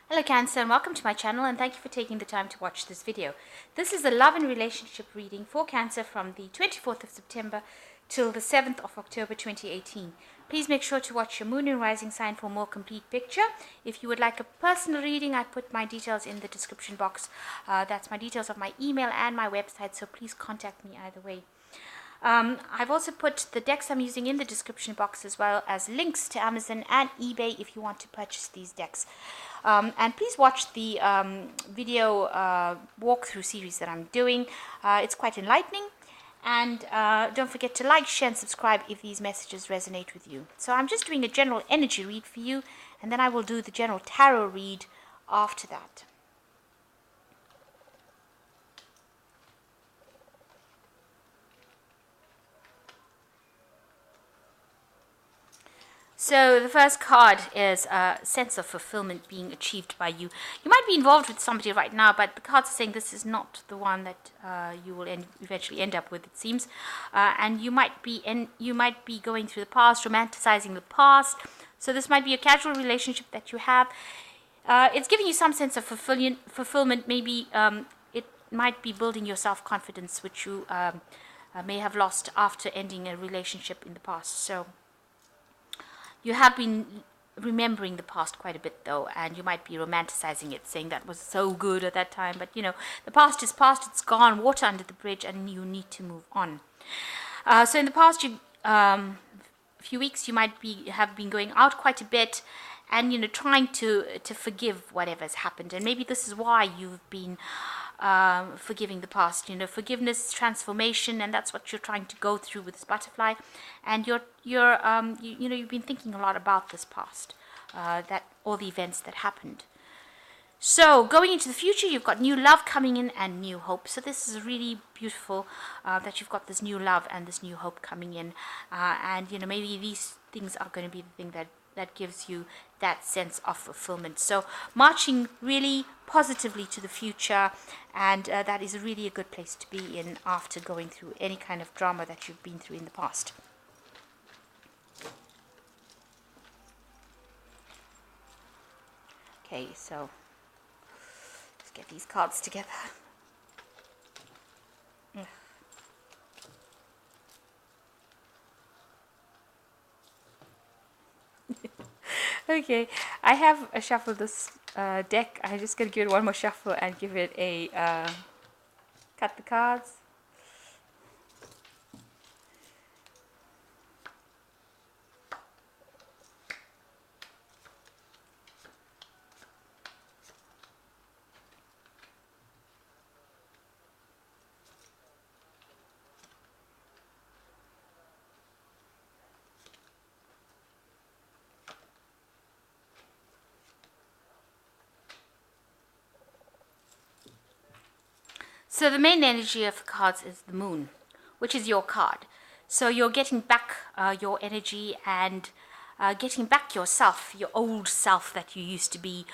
Hello Cancer, and welcome to my channel, and thank you for taking the time to watch this video. This is a love and relationship reading for Cancer from the 24th of September till the 7th of October 2018. Please make sure to watch your moon and rising sign for a more complete picture. If you would like a personal reading, I put my details in the description box. That's my details of my email and my website, so please contact me either way. I've also put the decks I'm using in the description box, as well as links to Amazon and eBay if you want to purchase these decks. And please watch the video walkthrough series that I'm doing. It's quite enlightening. And don't forget to like, share, and subscribe if these messages resonate with you. So I'm just doing a general energy read for you, and then I will do the general tarot read after that. So the first card is a sense of fulfillment being achieved by you. You might be involved with somebody right now, but the cards are saying this is not the one that you will eventually end up with, it seems. And you might be going through the past, romanticizing the past. So this might be a casual relationship that you have. It's giving you some sense of fulfillment. Maybe it might be building your self-confidence, which you may have lost after ending a relationship in the past. So you have been remembering the past quite a bit, though, and you might be romanticizing it, saying that was so good at that time. But, you know, the past is past, it's gone, water under the bridge, and you need to move on. So in the past few weeks, you might have been going out quite a bit and, you know, trying to forgive whatever's happened. And maybe this is why you've been forgiving the past, you know, forgiveness, transformation, and that's what you're trying to go through with this butterfly. And you've been thinking a lot about this past, that all the events that happened. So going into the future, you've got new love coming in and new hope. So this is really beautiful that you've got this new love and this new hope coming in. And, you know, maybe these things are going to be the thing that gives you that sense of fulfillment. So marching really positively to the future, and that is really a good place to be in after going through any kind of drama that you've been through in the past. Okay, so let's get these cards together. Okay, I have shuffled this deck. I'm just going to give it one more shuffle and give it a cut the cards. So the main energy of the cards is the moon, which is your card. So you're getting back your energy and getting back yourself, your old self that you used to be.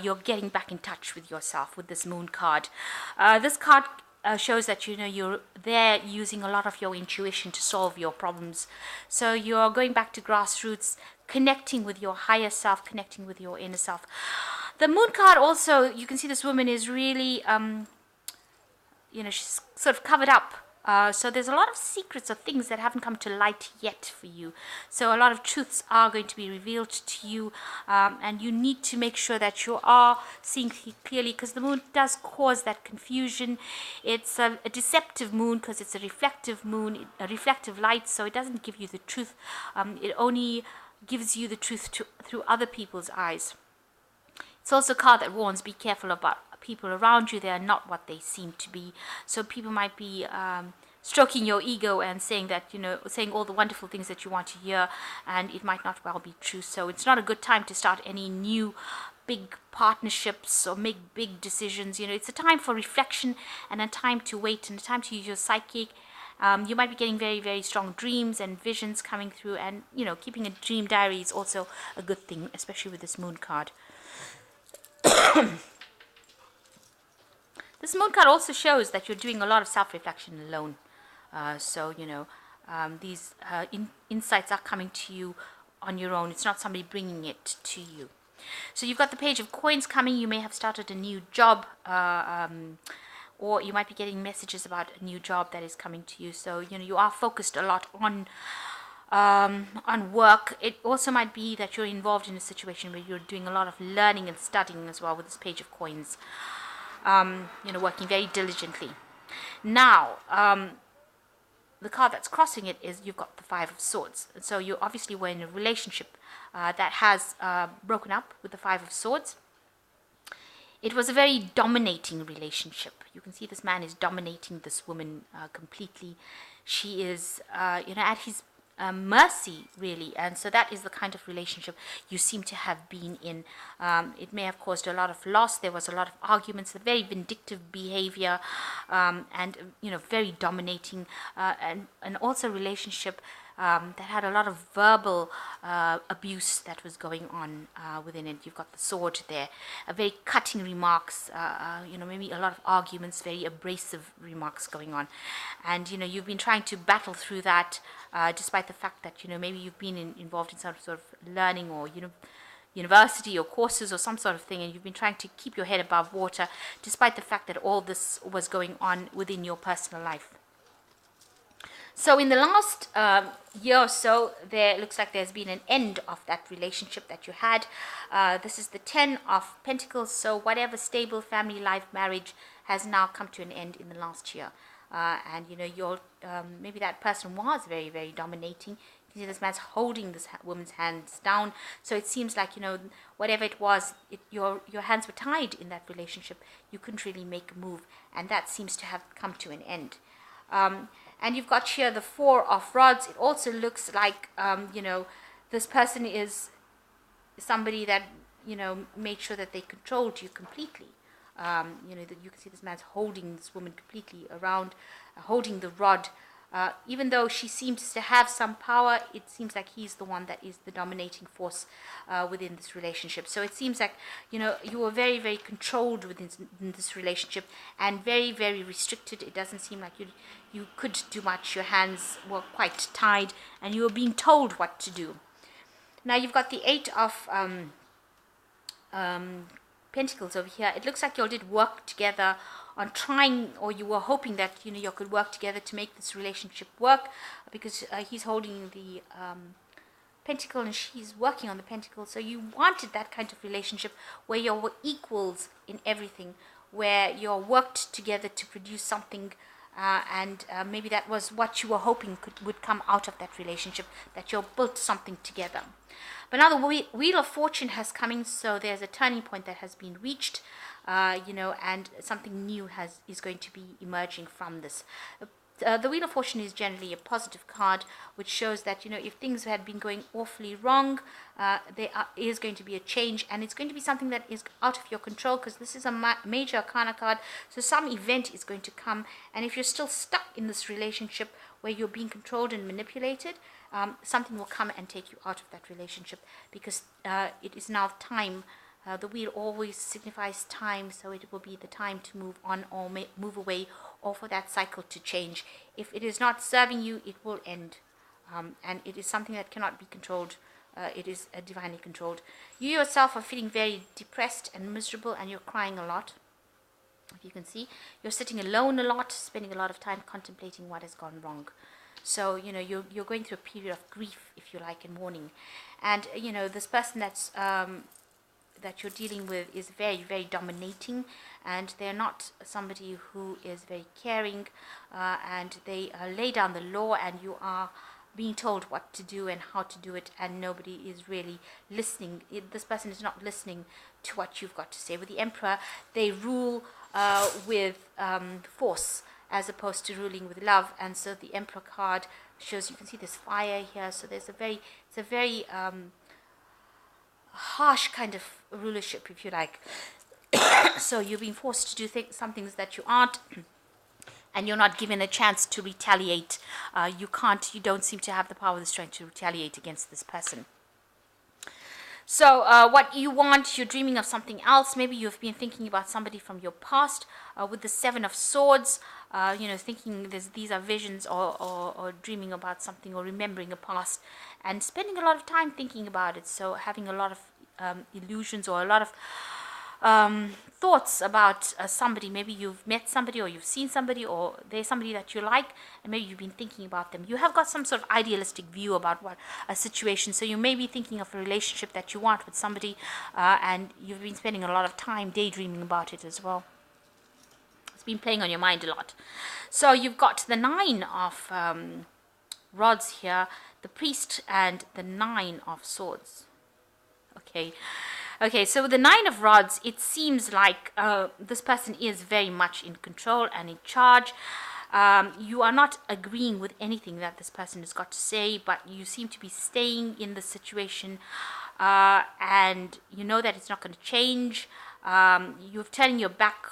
You're getting back in touch with yourself with this moon card. This card shows that, you know, you're there using a lot of your intuition to solve your problems. So you're going back to grassroots, connecting with your higher self, connecting with your inner self. The moon card also, you can see this woman is really you know, she's sort of covered up. So there's a lot of secrets or things that haven't come to light yet for you. So a lot of truths are going to be revealed to you, and you need to make sure that you are seeing clearly, because the moon does cause that confusion. It's a deceptive moon because it's a reflective moon, a reflective light, so it doesn't give you the truth. It only gives you the truth through other people's eyes. It's also a card that warns, be careful about people around you. They are not what they seem to be. So people might be stroking your ego and saying that, you know, saying all the wonderful things that you want to hear, and it might not well be true. So it's not a good time to start any new big partnerships or make big decisions. You know, it's a time for reflection and a time to wait and a time to use your psychic. You might be getting very, very strong dreams and visions coming through, and, you know, keeping a dream diary is also a good thing, especially with this moon card. This moon card also shows that you're doing a lot of self-reflection alone. So, you know, these insights are coming to you on your own. It's not somebody bringing it to you. So you've got the Page of Coins coming. You may have started a new job, or you might be getting messages about a new job that is coming to you. So you are focused a lot on work. It also might be that you're involved in a situation where you're doing a lot of learning and studying as well with this Page of Coins. Working very diligently. Now, the card that's crossing it is you've got the Five of Swords. And so you obviously were in a relationship that has broken up with the Five of Swords. It was a very dominating relationship. You can see this man is dominating this woman completely. She is, at his mercy, really. And so that is the kind of relationship you seem to have been in. It may have caused a lot of loss. There was a lot of arguments, a very vindictive behavior, and very dominating, and also relationship that had a lot of verbal abuse that was going on within it. You've got the sword there, very cutting remarks, maybe a lot of arguments, very abrasive remarks going on. And, you've been trying to battle through that, despite the fact that, maybe you've been involved in some sort of learning or, university or courses or some sort of thing, and you've been trying to keep your head above water, despite the fact that all this was going on within your personal life. So in the last year or so, there looks like there's been an end of that relationship that you had. This is the 10 of Pentacles. So whatever stable family life, marriage has now come to an end in the last year. And you're maybe that person was very, very dominating. You can see this man's holding this woman's hands down. So it seems like whatever it was, your hands were tied in that relationship. You couldn't really make a move, and that seems to have come to an end. And you've got here the Four of Rods. It also looks like, this person is somebody that, made sure that they controlled you completely. That you can see this man's holding this woman completely around, holding the rod. Even though she seems to have some power, it seems like he's the one that is the dominating force within this relationship. So it seems like, you were very, very controlled within this relationship and very, very restricted. It doesn't seem like you could do much. Your hands were quite tied and you were being told what to do. Now you've got the Eight of Pentacles over here. It looks like you all did work together on trying, or you were hoping that you could work together to make this relationship work, because he's holding the pentacle and she's working on the pentacle. So you wanted that kind of relationship where you were equals in everything, where you all worked together to produce something, and maybe that was what you were hoping would come out of that relationship, that you all built something together. But now the Wheel of Fortune has coming, so there's a turning point that has been reached, and something new is going to be emerging from this. The Wheel of Fortune is generally a positive card, which shows that, if things had been going awfully wrong, there is going to be a change, and it's going to be something that is out of your control, because this is a major arcana card. So some event is going to come, and if you're still stuck in this relationship where you're being controlled and manipulated, something will come and take you out of that relationship, because it is now time. The wheel always signifies time, so it will be the time to move on or move away, or for that cycle to change. If it is not serving you, it will end, and it is something that cannot be controlled. It is divinely controlled. You yourself are feeling very depressed and miserable, and you're crying a lot. If you can see, you're sitting alone a lot, spending a lot of time contemplating what has gone wrong. So, you're going through a period of grief, if you like, and mourning. And, this person that you're dealing with is very, very dominating, and they're not somebody who is very caring, and they lay down the law, and you are being told what to do and how to do it, and nobody is really listening. This person is not listening to what you've got to say. With the Emperor, they rule with force as opposed to ruling with love, and so the Emperor card shows, you can see this fire here, so it's a very harsh kind of rulership, if you like. So you're being forced to do some things that you aren't, and you're not given a chance to retaliate. You don't seem to have the power, the strength to retaliate against this person. So what you want, you're dreaming of something else. Maybe you've been thinking about somebody from your past, with the Seven of Swords, thinking these are visions, or dreaming about something, or remembering a past, and spending a lot of time thinking about it. So having a lot of illusions or a lot of thoughts about somebody. Maybe you've met somebody or you've seen somebody or there's somebody that you like and maybe you've been thinking about them. You have got some sort of idealistic view about what a situation. So you may be thinking of a relationship that you want with somebody and you've been spending a lot of time daydreaming about it as well. It's been playing on your mind a lot. So you've got the 9 of rods here, the priest, and the 9 of swords. Okay, so with the 9 of rods, it seems like this person is very much in control and in charge. You are not agreeing with anything that this person has got to say, but you seem to be staying in the situation and you know that it's not going to change. You're turning your back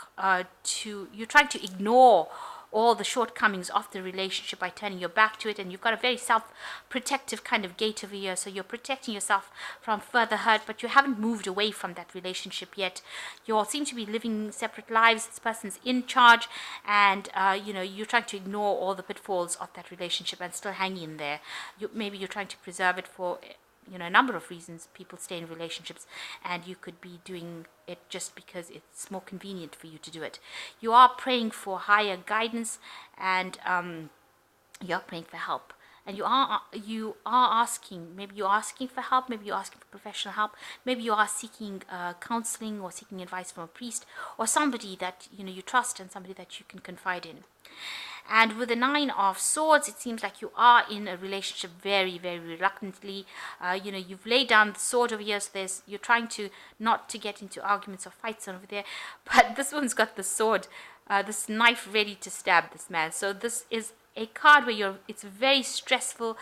you're trying to ignore all the shortcomings of the relationship by turning your back to it, and you've got a very self-protective kind of gait over here, so you're protecting yourself from further hurt, but you haven't moved away from that relationship yet. You all seem to be living separate lives. This person's in charge, and you're trying to ignore all the pitfalls of that relationship and still hang in there. Maybe you're trying to preserve it for a number of reasons. People stay in relationships and you could be doing it just because it's more convenient for you to do it. You are praying for higher guidance and you're praying for help. And you are asking, maybe you're asking for help, maybe you're asking for professional help, maybe you are seeking counseling or seeking advice from a priest or somebody that you trust and somebody that you can confide in. And with the 9 of swords, it seems like you are in a relationship very, very reluctantly. You've laid down the sword over here, so you're trying to not to get into arguments or fights over there. But this one's got the sword, this knife ready to stab this man. So this is a card where it's very stressful,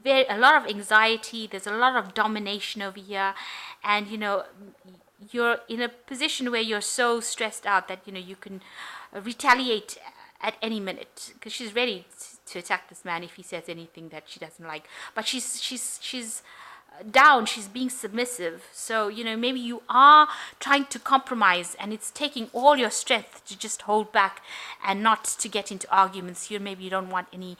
a lot of anxiety. There's a lot of domination over here, and you're in a position where you're so stressed out that you can retaliate at any minute, because she's ready to attack this man if he says anything that she doesn't like. But she's down, she's being submissive. So maybe you are trying to compromise, and it's taking all your strength to just hold back and not to get into arguments. Maybe you don't want any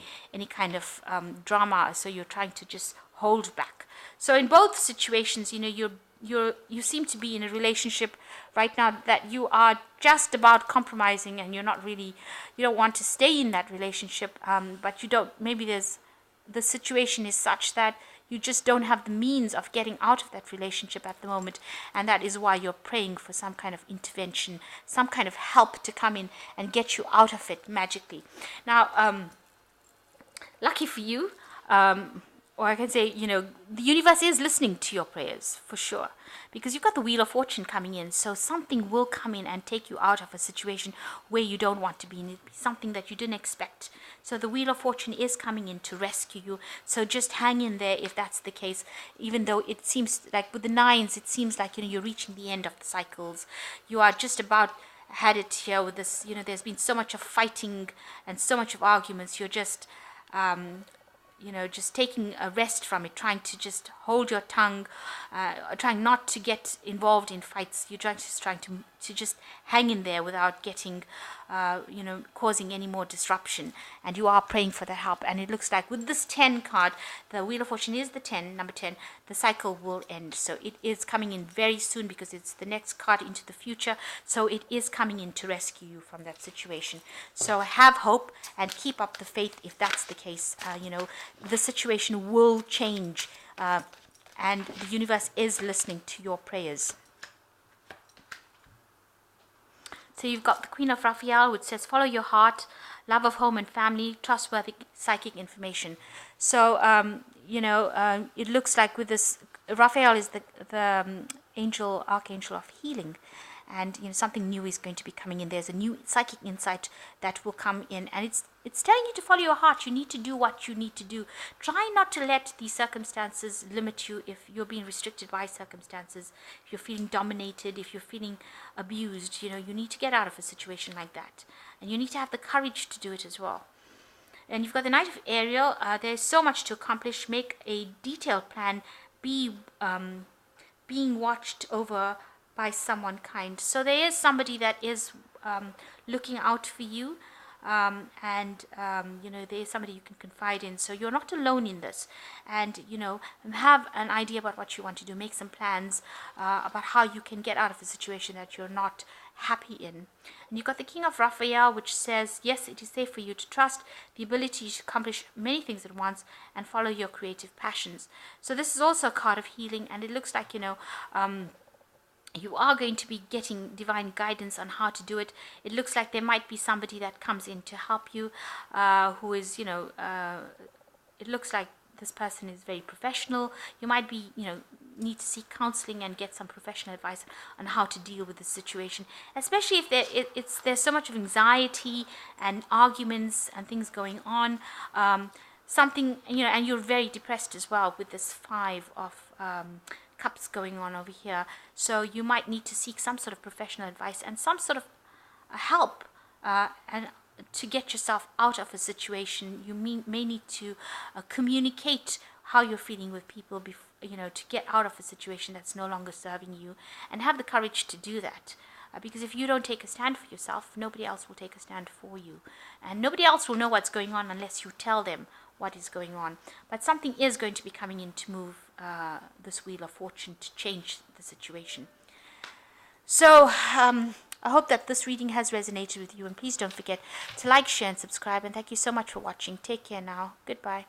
kind of drama, so you're trying to just hold back. So in both situations, you seem to be in a relationship right now that you are just about compromising, and you don't want to stay in that relationship, but maybe the situation is such that you just don't have the means of getting out of that relationship at the moment, and that is why you're praying for some kind of intervention, some kind of help to come in and get you out of it magically. Now, lucky for you, or I can say, the universe is listening to your prayers for sure, because you've got the Wheel of Fortune coming in. So something will come in and take you out of a situation where you don't want to be in. It'll be something that you didn't expect. So the Wheel of Fortune is coming in to rescue you. So just hang in there if that's the case, even though it seems like with the 9s, it seems like, you're reaching the end of the cycles. You are just about had it here with this, there's been so much of fighting and so much of arguments. You're just just taking a rest from it, trying to just hold your tongue, trying not to get involved in fights. You're trying to just hang in there without getting, causing any more disruption. And you are praying for that help. And it looks like with this 10 card, the Wheel of Fortune is the 10, number 10, the cycle will end. So it is coming in very soon because it's the next card into the future. So it is coming in to rescue you from that situation. So have hope and keep up the faith if that's the case. The situation will change, and the universe is listening to your prayers. So you've got the Queen of Raphael, which says, follow your heart, love of home and family, trustworthy psychic information. So, it looks like with this, Raphael is the Archangel of healing. And something new is going to be coming in. There's a new psychic insight that will come in, and it's telling you to follow your heart. You need to do what you need to do. Try not to let these circumstances limit you. If you're being restricted by circumstances, if you're feeling dominated, if you're feeling abused, you need to get out of a situation like that, and you need to have the courage to do it as well. And you've got the Knight of Ariel. There's so much to accomplish. Make a detailed plan. Being watched over by someone kind. So there is somebody that is looking out for you. there's somebody you can confide in, so you're not alone in this. And have an idea about what you want to do, make some plans about how you can get out of a situation that you're not happy in. And you've got the King of Raphael, which says, yes, it is safe for you to trust the ability to accomplish many things at once and follow your creative passions. So this is also a card of healing, and it looks like you are going to be getting divine guidance on how to do it. It looks like there might be somebody that comes in to help you, who is, it looks like this person is very professional. You might be, need to seek counseling and get some professional advice on how to deal with the situation, especially if there's so much of anxiety and arguments and things going on. Something, and you're very depressed as well with this 5 of cups going on over here. So you might need to seek some sort of professional advice and some sort of help and to get yourself out of a situation. You may need to communicate how you're feeling with people to get out of a situation that's no longer serving you, and have the courage to do that. Because if you don't take a stand for yourself, nobody else will take a stand for you, and nobody else will know what's going on unless you tell them what is going on. But something is going to be coming in to move this wheel of fortune to change the situation. So I hope that this reading has resonated with you, and please don't forget to like, share, and subscribe. And thank you so much for watching. Take care now. Goodbye.